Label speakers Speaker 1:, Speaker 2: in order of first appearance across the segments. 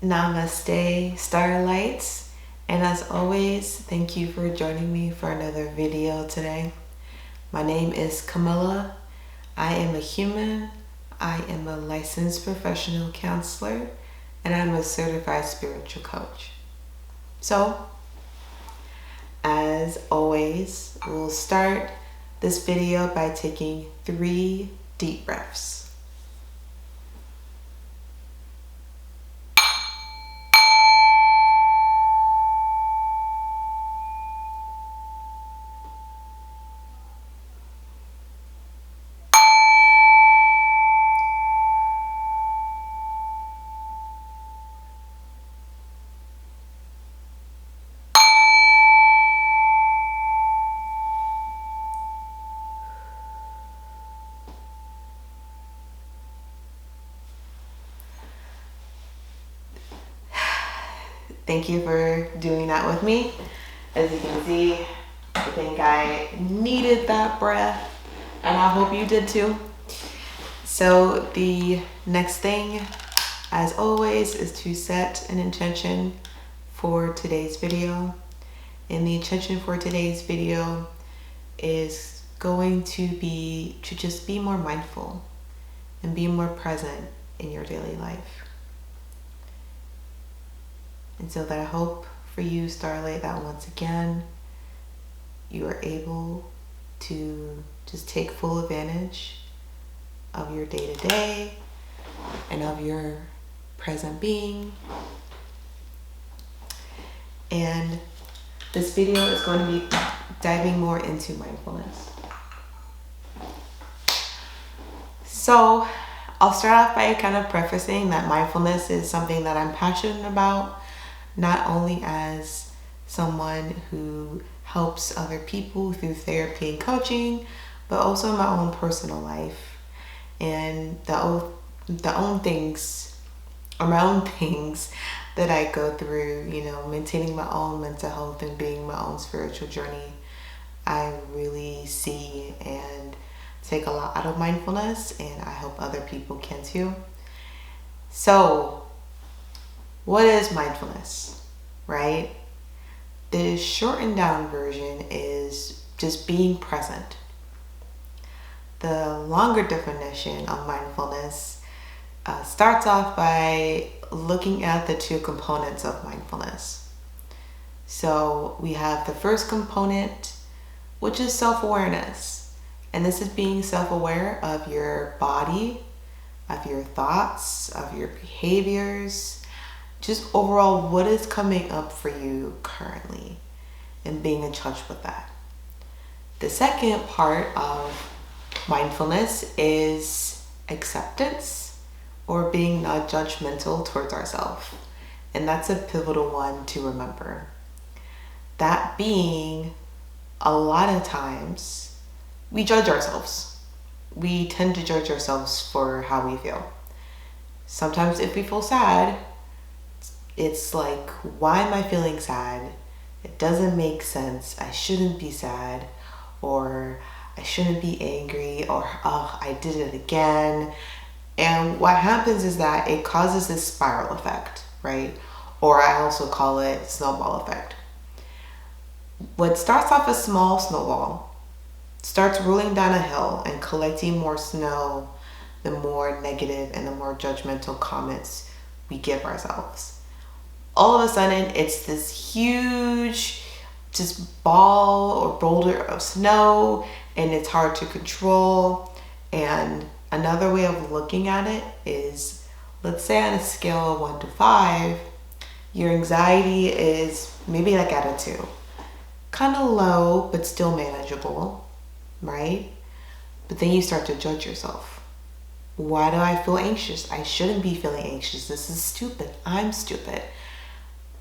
Speaker 1: Namaste Starlights, and as always, thank you for joining me for another video today. My name is Camilla. I am a human, I am a licensed professional counselor, and I'm a certified spiritual coach. So, as always, we'll start this video by taking 3 deep breaths. Thank you for doing that with me. As you can see, I think I needed that breath, and I hope you did too. So the next thing, as always, is to set an intention for today's video. And the intention for today's video is going to be to just be more mindful and be more present in your daily life. And so that I hope for you, Starlight, that once again, you are able to just take full advantage of your day-to-day and of your present being. And this video is going to be diving more into mindfulness. So I'll start off by kind of prefacing that mindfulness is something that I'm passionate about, not only as someone who helps other people through therapy and coaching, but also in my own personal life and my own things that I go through, maintaining my own mental health and being my own spiritual journey. I really see and take a lot out of mindfulness, and I hope other people can too. So, what is mindfulness, right? The shortened down version is just being present. The longer definition of mindfulness starts off by looking at the 2 components of mindfulness. So we have the first component, which is self-awareness. And this is being self-aware of your body, of your thoughts, of your behaviors, just overall what is coming up for you currently, and being in touch with that. The second part of mindfulness is acceptance, or being not judgmental towards ourselves. And that's a pivotal one to remember. That being, a lot of times we judge ourselves. We tend to judge ourselves for how we feel. Sometimes if we feel sad, it's like, why am I feeling sad? It doesn't make sense. I shouldn't be sad, or I shouldn't be angry, or oh, I did it again. And what happens is that it causes this spiral effect, right? Or I also call it snowball effect. What starts off a small snowball starts rolling down a hill and collecting more snow the more negative and the more judgmental comments we give ourselves. All of a sudden, it's this huge just ball or boulder of snow, and it's hard to control. And another way of looking at it is, let's say on a scale of 1 to 5, your anxiety is maybe like at a 2. Kind of low, but still manageable, right? But then you start to judge yourself. Why do I feel anxious? I shouldn't be feeling anxious. This is stupid. I'm stupid.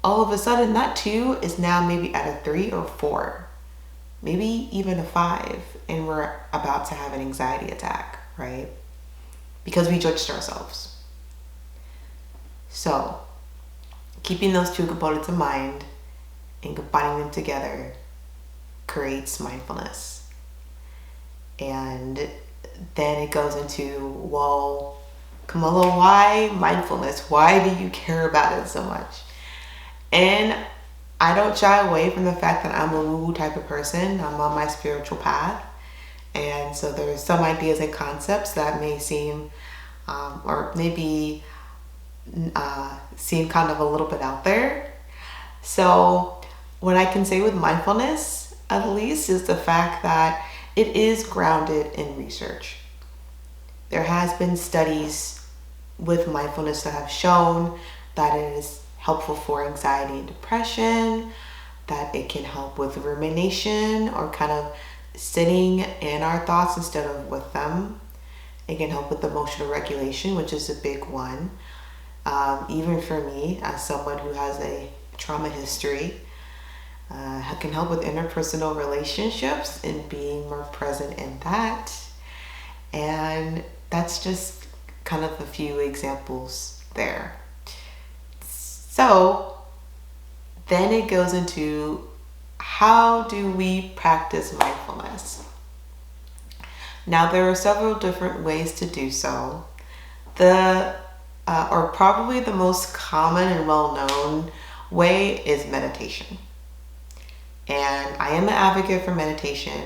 Speaker 1: All of a sudden, that 2 is now maybe at a 3 or 4, maybe even a 5, and we're about to have an anxiety attack, right? Because we judged ourselves. So, keeping those 2 components in mind and combining them together creates mindfulness. And then it goes into, well, Camilla, why mindfulness? Why do you care about it so much? And I don't shy away from the fact that I'm a woo-woo type of person. I'm on my spiritual path. And so there's some ideas and concepts that may seem, or maybe seem kind of a little bit out there. So what I can say with mindfulness, at least, is the fact that it is grounded in research. There has been studies with mindfulness that have shown that it is helpful for anxiety and depression, that it can help with rumination or kind of sitting in our thoughts instead of with them. It can help with emotional regulation, which is a big one. Even for me, as someone who has a trauma history, it can help with interpersonal relationships and being more present in that. And that's just kind of a few examples there. So then it goes into, how do we practice mindfulness? Now, there are several different ways to do so. Or probably the most common and well-known way is meditation. And I am an advocate for meditation.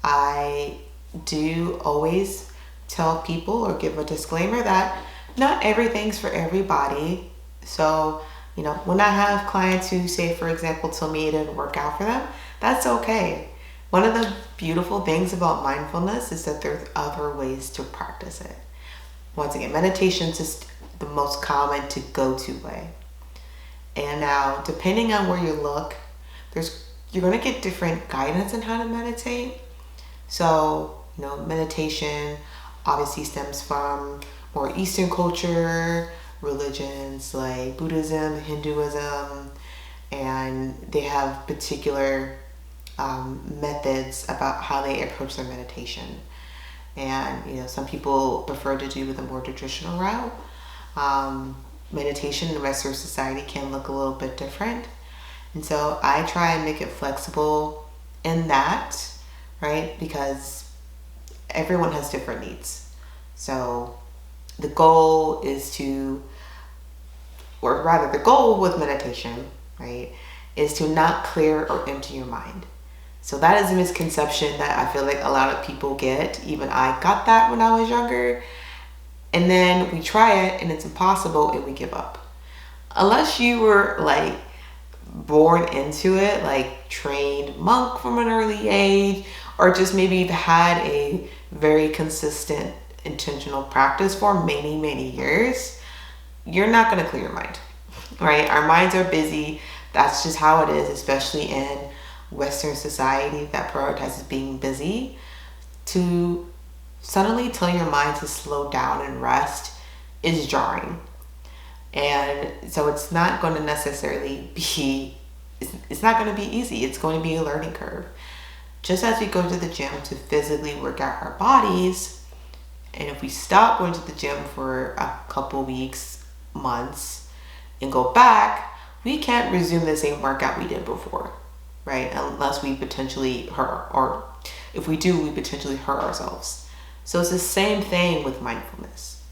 Speaker 1: I do always tell people or give a disclaimer that not everything's for everybody. So, when I have clients who say, for example, tell me it didn't work out for them, that's okay. One of the beautiful things about mindfulness is that there's other ways to practice it. Once again, meditation is just the most common to go-to way. And now, depending on where you look, you're going to get different guidance on how to meditate. So, meditation obviously stems from more Eastern culture, religions like Buddhism, Hinduism, and they have particular methods about how they approach their meditation. And some people prefer to do with a more traditional route. Meditation in the Western society can look a little bit different, and so I try and make it flexible in that, right? Because everyone has different needs. So the goal is the goal with meditation, right, is to not clear or empty your mind. So that is a misconception that I feel like a lot of people get. Even I got that when I was younger. And then we try it and it's impossible and we give up. Unless you were like born into it, like trained monk from an early age, or just maybe you've had a very consistent intentional practice for many, many years, you're not going to clear your mind, right? Our minds are busy. That's just how it is, especially in Western society that prioritizes being busy. To suddenly tell your mind to slow down and rest is jarring. And so it's not going to necessarily be, it's not going to be easy. It's going to be a learning curve. Just as we go to the gym to physically work out our bodies, and if we stop going to the gym for a couple weeks, months, and go back, we can't resume the same workout we did before, right? Unless we potentially hurt, or if we do, we potentially hurt ourselves. So it's the same thing with mindfulness.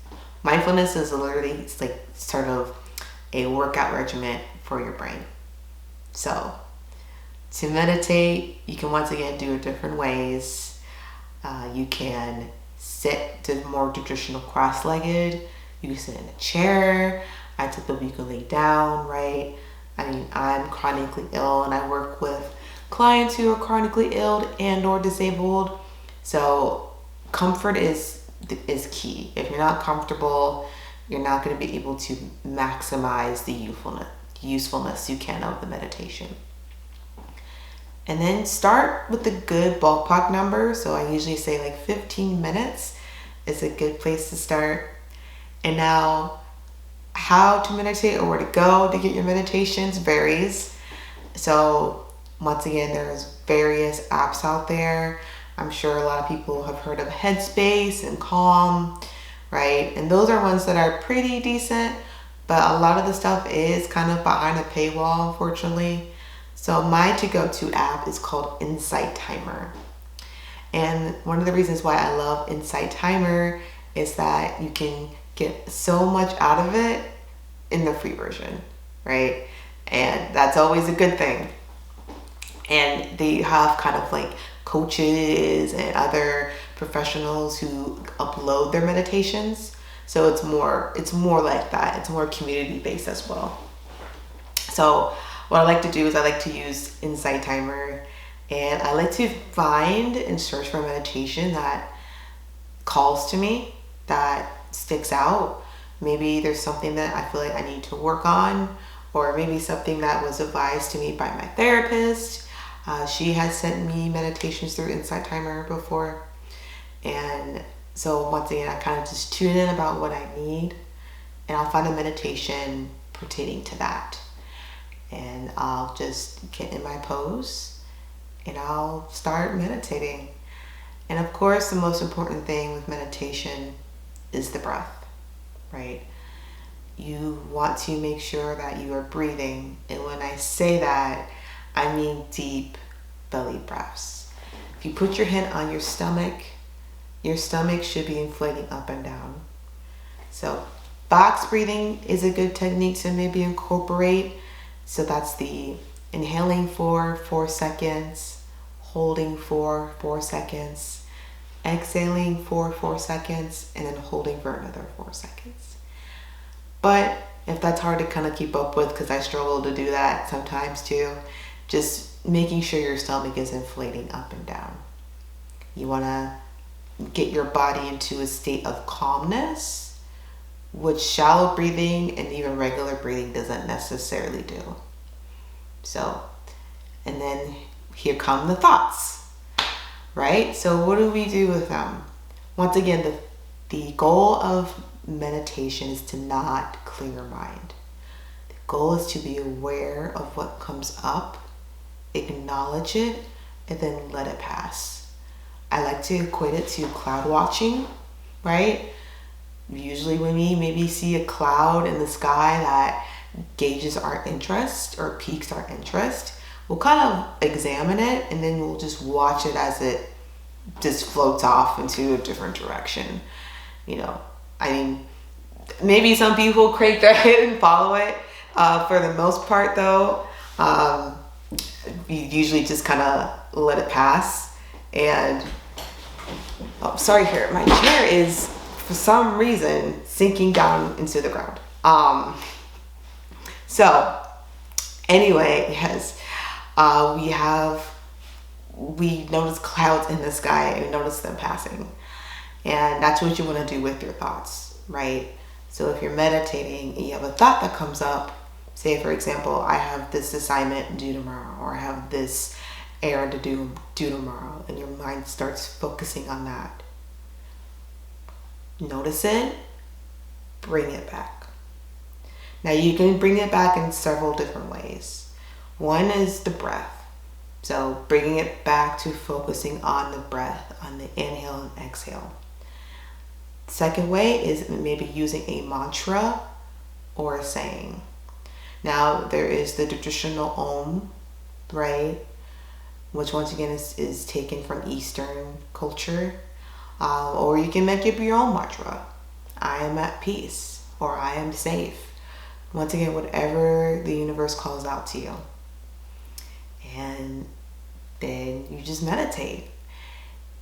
Speaker 1: Mindfulness is literally, it's like sort of a workout regimen for your brain. So to meditate, you can once again do it different ways. You can sit to more traditional cross-legged. You can sit in a chair. I typically can lay down, right? I mean, I'm chronically ill and I work with clients who are chronically ill and or disabled. So comfort is key. If you're not comfortable, you're not going to be able to maximize the usefulness you can of the meditation. And then start with a good ballpark number. So I usually say like 15 minutes is a good place to start. And now how to meditate or where to go to get your meditations varies. So once again, there's various apps out there. I'm sure a lot of people have heard of Headspace and Calm, right? And those are ones that are pretty decent, but a lot of the stuff is kind of behind a paywall, unfortunately. So my to-go-to app is called Insight Timer. And one of the reasons why I love Insight Timer is that you can get so much out of it in the free version, right? And that's always a good thing. And they have kind of like coaches and other professionals who upload their meditations. So it's more like that. It's more community based as well. So what I like to do is I like to use Insight Timer, and I like to find and search for meditation that calls to me, that sticks out. Maybe there's something that I feel like I need to work on, or maybe something that was advised to me by my therapist. She has sent me meditations through Insight Timer before. And so once again, I kind of just tune in about what I need, and I'll find a meditation pertaining to that. And I'll just get in my pose and I'll start meditating. And of course, the most important thing with meditation is the breath, right? You want to make sure that you are breathing. And when I say that, I mean deep belly breaths. If you put your hand on your stomach should be inflating up and down. So box breathing is a good technique to maybe incorporate. So that's the inhaling for 4 seconds, holding for 4 seconds, exhaling for 4 seconds, and then holding for another 4 seconds. But if that's hard to kind of keep up with, because I struggle to do that sometimes too, just making sure your stomach is inflating up and down. You want to get your body into a state of calmness, which shallow breathing and even regular breathing doesn't necessarily do. So, and then here come the thoughts, right? So what do we do with them? Once again, the goal of meditation is to not clear your mind. The goal is to be aware of what comes up, acknowledge it, and then let it pass. I like to equate it to cloud watching, right? Usually when we maybe see a cloud in the sky that gauges our interest or piques our interest, we'll kind of examine it and then we'll just watch it as it just floats off into a different direction. You know, I mean, maybe some people crank their head and follow it. For the most part though, you usually just kind of let it pass. And oh, sorry here, my chair is for some reason sinking down into the ground. So anyway, yes, we notice clouds in the sky and notice them passing. And that's what you want to do with your thoughts, right? So if you're meditating and you have a thought that comes up, say for example, I have this assignment due tomorrow, or I have this errand to do tomorrow, and your mind starts focusing on that. Notice it, bring it back. Now you can bring it back in several different ways. One is the breath. So bringing it back to focusing on the breath, on the inhale and exhale. Second way is maybe using a mantra or a saying. Now there is the traditional Om, right? Which once again is taken from Eastern culture. Or you can make up your own mantra. I am at peace, or I am safe. Once again, whatever the universe calls out to you. And then you just meditate.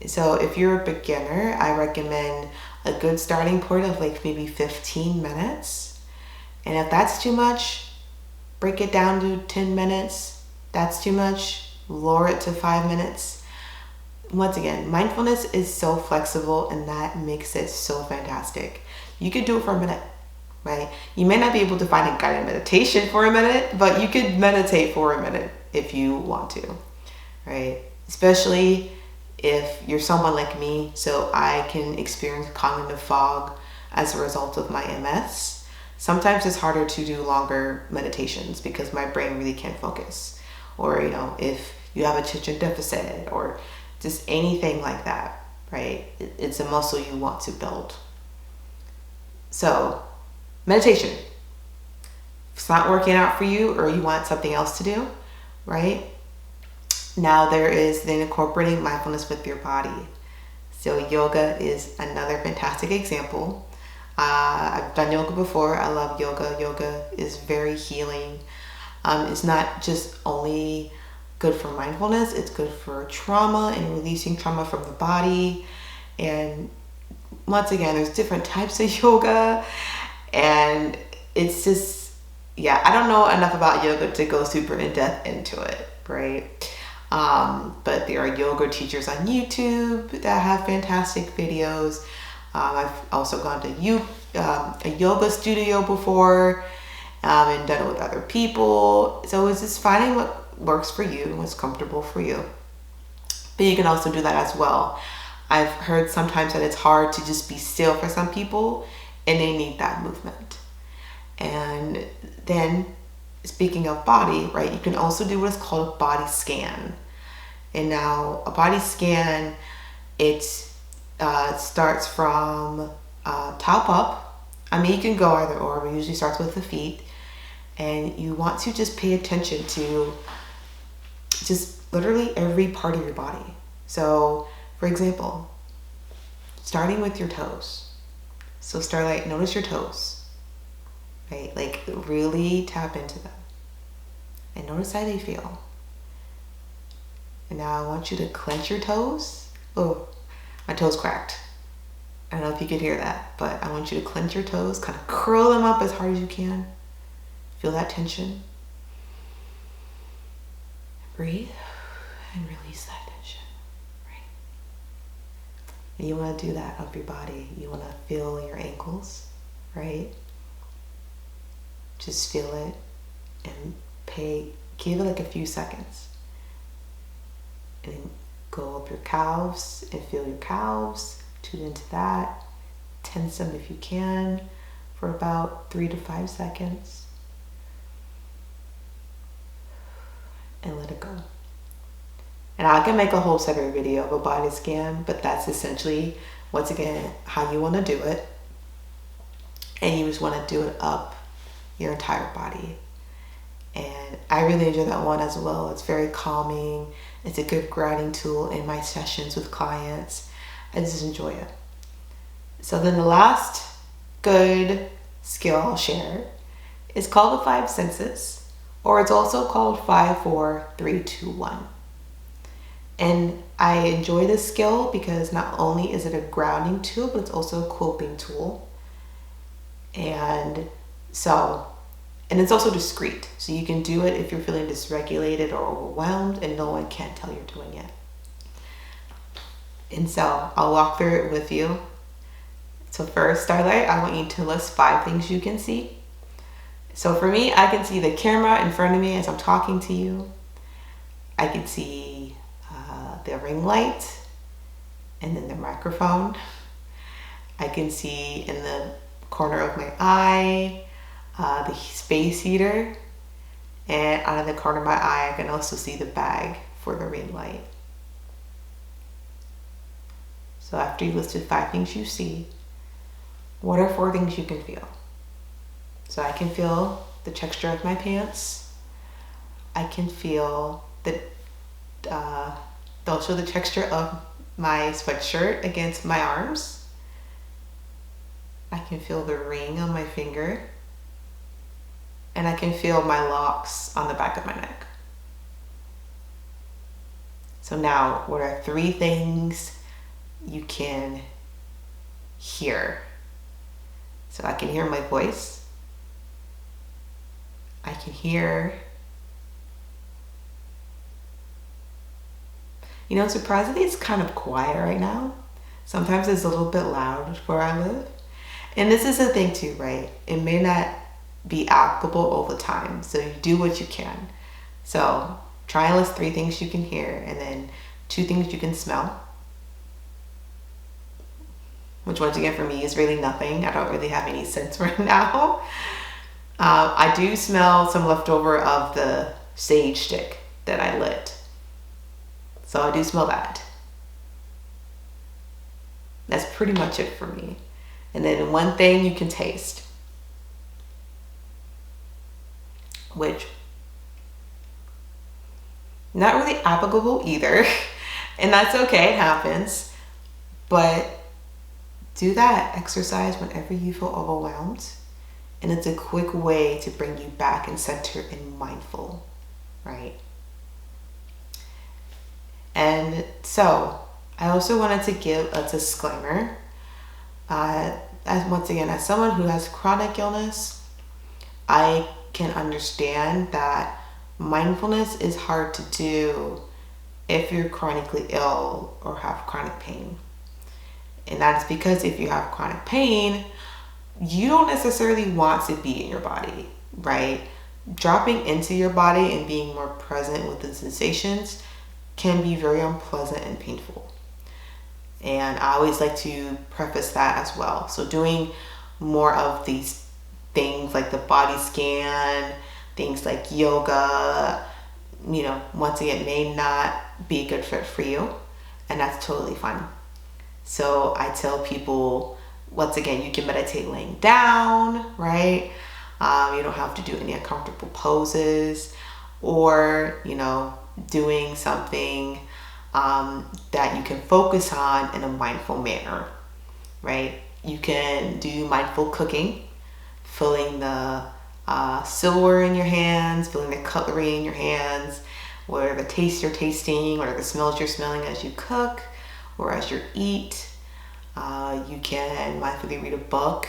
Speaker 1: So if you're a beginner, I recommend a good starting point of like maybe 15 minutes. And if that's too much, break it down to 10 minutes. That's too much, lower it to 5 minutes. Once again, mindfulness is so flexible, and that makes it so fantastic. You could do it for a minute, right? You may not be able to find a guided meditation for a minute, but you could meditate for a minute if you want to, right? Especially if you're someone like me, so I can experience cognitive fog as a result of my MS. Sometimes it's harder to do longer meditations because my brain really can't focus. Or, you know, if you have attention deficit or just anything like that, right? It's a muscle you want to build. So, meditation. If it's not working out for you or you want something else to do, right? Now there is then incorporating mindfulness with your body. So yoga is another fantastic example. I've done yoga before. I love yoga. Yoga is very healing. It's not just only good for mindfulness, it's good for trauma and releasing trauma from the body. And once again, there's different types of yoga, and it's just, yeah, I don't know enough about yoga to go super in depth into it, right? But there are yoga teachers on YouTube that have fantastic videos. I've also gone to a yoga studio before, and done it with other people. So it's just finding what works for you and what's comfortable for you. But you can also do that as well. I've heard sometimes that it's hard to just be still for some people, and they need that movement. And then, speaking of body, right, you can also do what's called a body scan. And now a body scan, it starts from top up. I mean, you can go either or, but it usually starts with the feet. And you want to just pay attention to just literally every part of your body. So, for example, starting with your toes. So Starlight, notice your toes, right? Like really tap into them and notice how they feel. And now I want you to clench your toes. Oh, my toes cracked. I don't know if you could hear that, but I want you to clench your toes, kind of curl them up as hard as you can. Feel that tension. Breathe and release that tension, right? And you want to do that up your body. You want to feel your ankles, right? Just feel it and give it like a few seconds. And then go up your calves and feel your calves. Tune into that. Tense them if you can for about 3 to 5 seconds. And let it go. And I can make a whole separate video of a body scan, but that's essentially, once again, how you want to do it. And you just want to do it up your entire body. And I really enjoy that one as well. It's very calming. It's a good grounding tool in my sessions with clients. I just enjoy it. So then the last good skill I'll share is called the 5 senses, or it's also called 5, 4, 3, 2, 1. And I enjoy this skill because not only is it a grounding tool, but it's also a coping tool. And it's also discreet. So you can do it if you're feeling dysregulated or overwhelmed and no one can tell you're doing it. And so I'll walk through it with you. So first, Starlight, I want you to list 5 things you can see. So for me, I can see the camera in front of me as I'm talking to you. I can see the ring light and then the microphone. I can see in the corner of my eye the space heater, and out of the corner of my eye I can also see the bag for the ring light. So after you listed 5 things you see, what are 4 things you can feel? So I can feel the texture of my pants. I can feel also the texture of my sweatshirt against my arms. I can feel the ring on my finger. And I can feel my locks on the back of my neck. So now, what are 3 things you can hear? So I can hear my voice. I can hear, surprisingly, it's kind of quiet right now. Sometimes it's a little bit loud where I live. And this is the thing too, right? It may not be applicable all the time. So you do what you can. So try and list 3 things you can hear, and then 2 things you can smell. Which once again for me is really nothing. I don't really have any sense right now. I do smell some leftover of the sage stick that I lit. So I do smell that. That's pretty much it for me. And then 1 thing you can taste, which not really applicable either. And that's okay, it happens. But do that exercise whenever you feel overwhelmed. And it's a quick way to bring you back and centered and mindful, right? And so I also wanted to give a disclaimer. Once again, as someone who has chronic illness, I can understand that mindfulness is hard to do if you're chronically ill or have chronic pain. And that is because if you have chronic pain, you don't necessarily want to be in your body, right? Dropping into your body and being more present with the sensations can be very unpleasant and painful. And I always like to preface that as well. So doing more of these things like the body scan, things like yoga, once again, may not be a good fit for you. And that's totally fine. So I tell people, once again, you can meditate laying down, right? You don't have to do any uncomfortable poses, or, doing something that you can focus on in a mindful manner, right? You can do mindful cooking, feeling the silverware in your hands, feeling the cutlery in your hands, or the taste you're tasting, or the smells you're smelling as you cook or as you eat. You can mindfully read a book,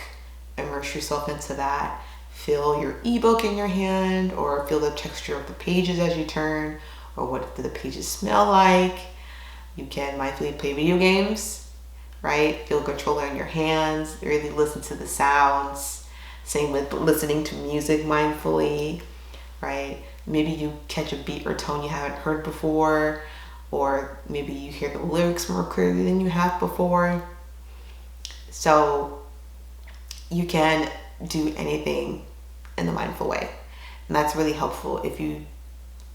Speaker 1: immerse yourself into that, feel your ebook in your hand, or feel the texture of the pages as you turn, or what do the pages smell like. You can mindfully play video games, right? Feel controller in your hands, really listen to the sounds. Same with listening to music mindfully, right? Maybe you catch a beat or tone you haven't heard before, or maybe you hear the lyrics more clearly than you have before. So you can do anything in the mindful way. And that's really helpful if you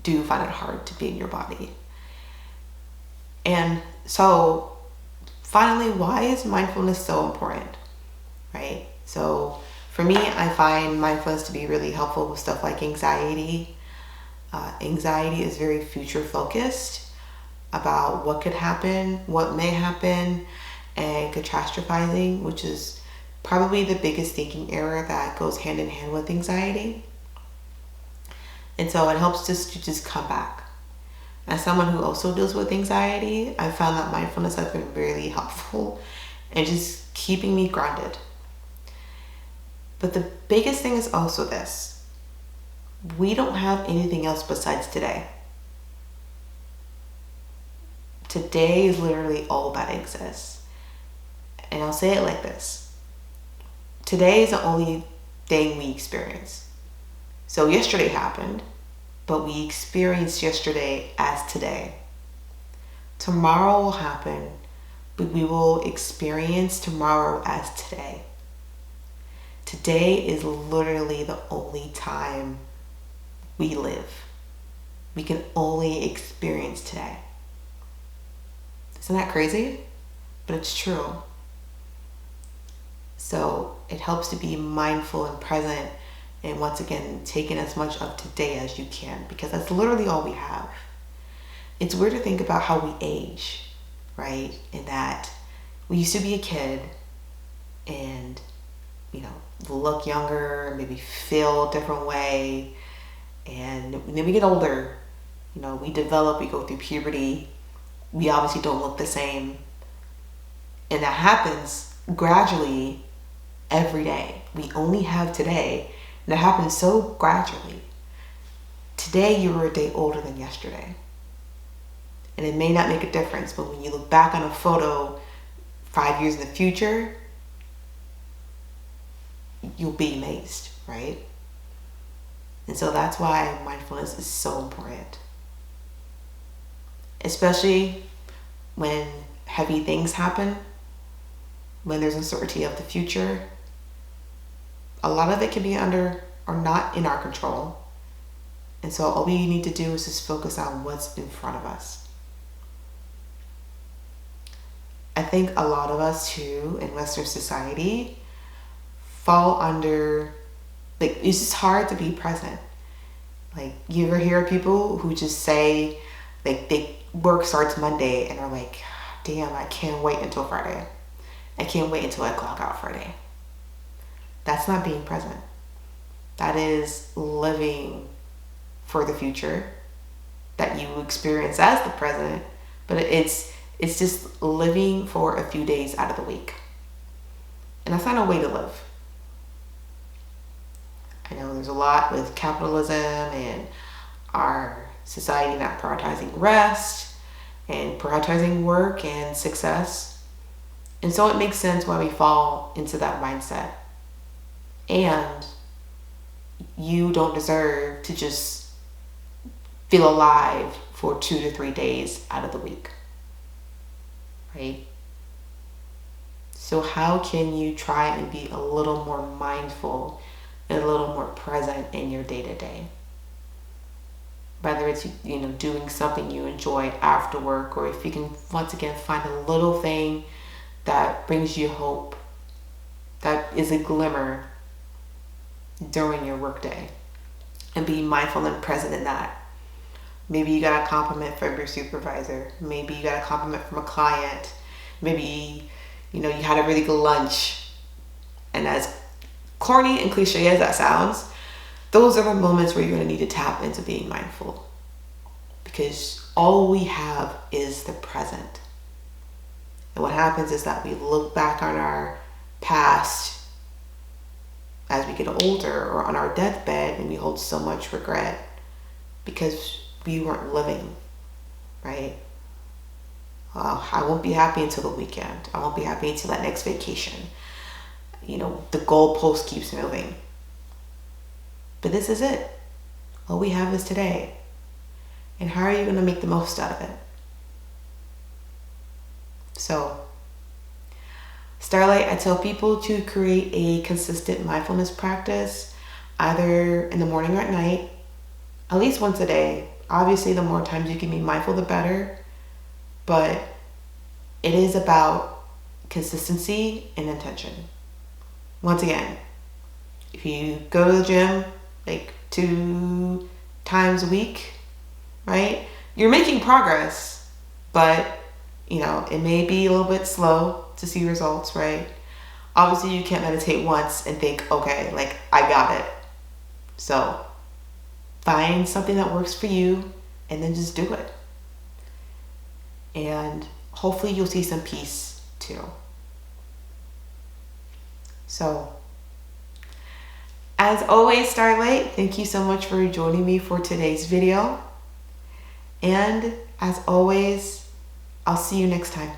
Speaker 1: do find it hard to be in your body. And so finally, why is mindfulness so important, right? So for me, I find mindfulness to be really helpful with stuff like anxiety. Anxiety is very future focused about what could happen, what may happen, and catastrophizing, which is probably the biggest thinking error that goes hand in hand with anxiety. And so it helps us to just come back. As someone who also deals with anxiety, I found that mindfulness has been really helpful in just keeping me grounded. But the biggest thing is also this: we don't have anything else besides today. Today is literally all that exists. And I'll say it like this: today is the only thing we experience. So yesterday happened, but we experienced yesterday as today. Tomorrow will happen, but we will experience tomorrow as today. Today is literally the only time we live. We can only experience today. Isn't that crazy? But it's true. So it helps to be mindful and present, and once again, taking as much of today as you can, because that's literally all we have. It's weird to think about how we age, right? In that we used to be a kid and, look younger, maybe feel a different way. And then we get older, we develop, we go through puberty. We obviously don't look the same. And that happens gradually every day. We only have today. And that happens so gradually. Today you were a day older than yesterday. And it may not make a difference, but when you look back on a photo 5 years in the future, you'll be amazed, right? And so that's why mindfulness is so important. Especially when heavy things happen, when there's uncertainty of the future. A lot of it can be under or not in our control. And so all we need to do is just focus on what's in front of us. I think a lot of us too in Western society fall under, it's just hard to be present. You ever hear people who just say, they work starts Monday and are like, damn, I can't wait until Friday. I can't wait until I clock out for a day. That's not being present. That is living for the future that you experience as the present, but it's just living for a few days out of the week. And that's not a way to live. I know there's a lot with capitalism and our society not prioritizing rest and prioritizing work and success. And so it makes sense why we fall into that mindset. And you don't deserve to just feel alive for 2 to 3 days out of the week, right? So how can you try and be a little more mindful and a little more present in your day-to-day? Whether it's, doing something you enjoy after work, or if you can once again find a little thing that brings you hope, that is a glimmer during your workday, and be mindful and present in that. Maybe you got a compliment from your supervisor. Maybe you got a compliment from a client. Maybe, you had a really good lunch. And as corny and cliche as that sounds, those are the moments where you're going to need to tap into being mindful. Because all we have is the present. And what happens is that we look back on our past as we get older, or on our deathbed, and we hold so much regret because we weren't living, right? I won't be happy until the weekend. I won't be happy until that next vacation. The goalpost keeps moving. But this is it. All we have is today. And how are you going to make the most out of it? So, Starlight, I tell people to create a consistent mindfulness practice, either in the morning or at night, at least once a day. Obviously, the more times you can be mindful, the better. But it is about consistency and intention. Once again, if you go to the gym like 2 times a week, right? You're making progress, but it may be a little bit slow to see results, right? Obviously, you can't meditate once and think, okay, I got it. So find something that works for you and then just do it. And hopefully you'll see some peace too. So, as always, Starlight, thank you so much for joining me for today's video. And as always, I'll see you next time.